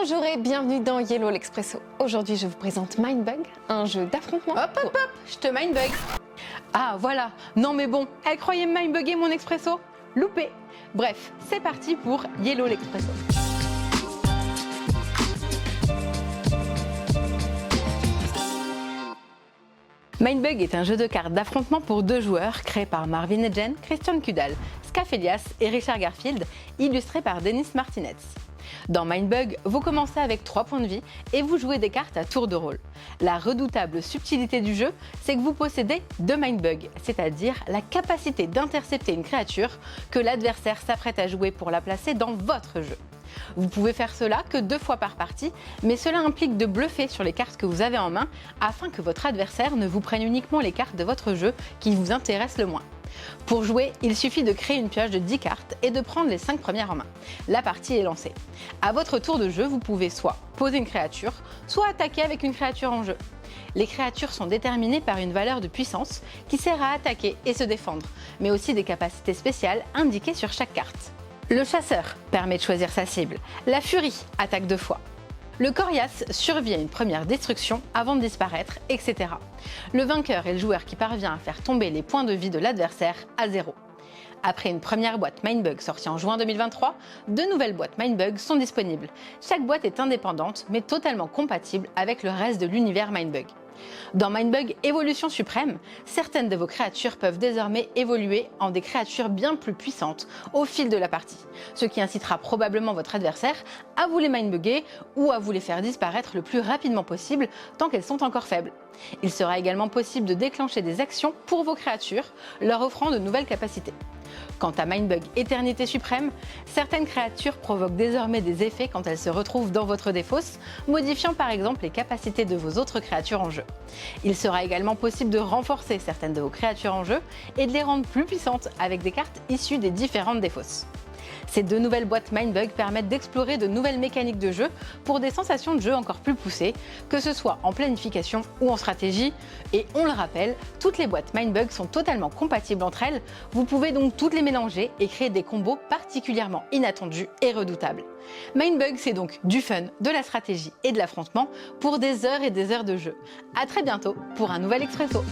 Bonjour et bienvenue dans Yellow l'Expresso. Aujourd'hui, je vous présente Mindbug, un jeu d'affrontement. Hop, je te mindbug. Ah, voilà. Non mais bon, elle croyait mindbugger mon expresso. Loupé. Bref, c'est parti pour Yellow l'Expresso. Mindbug est un jeu de cartes d'affrontement pour 2 joueurs créé par Marvin et Jen, Christian Kudal, Scaf Elias et Richard Garfield, illustré par Denis Martinez. Dans Mindbug, vous commencez avec 3 points de vie et vous jouez des cartes à tour de rôle. La redoutable subtilité du jeu, c'est que vous possédez 2 Mindbug, c'est-à-dire la capacité d'intercepter une créature que l'adversaire s'apprête à jouer pour la placer dans votre jeu. Vous pouvez faire cela que 2 fois par partie, mais cela implique de bluffer sur les cartes que vous avez en main afin que votre adversaire ne vous prenne uniquement les cartes de votre jeu qui vous intéressent le moins. Pour jouer, il suffit de créer une pioche de 10 cartes et de prendre les 5 premières en main. La partie est lancée. À votre tour de jeu, vous pouvez soit poser une créature, soit attaquer avec une créature en jeu. Les créatures sont déterminées par une valeur de puissance qui sert à attaquer et se défendre, mais aussi des capacités spéciales indiquées sur chaque carte. Le chasseur permet de choisir sa cible. La furie attaque 2 fois. Le coriace survit à une première destruction avant de disparaître, etc. Le vainqueur est le joueur qui parvient à faire tomber les points de vie de l'adversaire à 0. Après une première boîte Mindbug sortie en juin 2023, 2 nouvelles boîtes Mindbug sont disponibles. Chaque boîte est indépendante mais totalement compatible avec le reste de l'univers Mindbug. Dans Mindbug Évolution Suprême, certaines de vos créatures peuvent désormais évoluer en des créatures bien plus puissantes au fil de la partie, ce qui incitera probablement votre adversaire à vous les mindbugger ou à vous les faire disparaître le plus rapidement possible tant qu'elles sont encore faibles. Il sera également possible de déclencher des actions pour vos créatures, leur offrant de nouvelles capacités. Quant à Mindbug Éternité Suprême, certaines créatures provoquent désormais des effets quand elles se retrouvent dans votre défausse, modifiant par exemple les capacités de vos autres créatures en jeu. Il sera également possible de renforcer certaines de vos créatures en jeu et de les rendre plus puissantes avec des cartes issues des différentes défausses. Ces 2 nouvelles boîtes Mindbug permettent d'explorer de nouvelles mécaniques de jeu pour des sensations de jeu encore plus poussées, que ce soit en planification ou en stratégie. Et on le rappelle, toutes les boîtes Mindbug sont totalement compatibles entre elles. Vous pouvez donc toutes les mélanger et créer des combos particulièrement inattendus et redoutables. Mindbug, c'est donc du fun, de la stratégie et de l'affrontement pour des heures et des heures de jeu. À très bientôt pour un nouvel Expresso.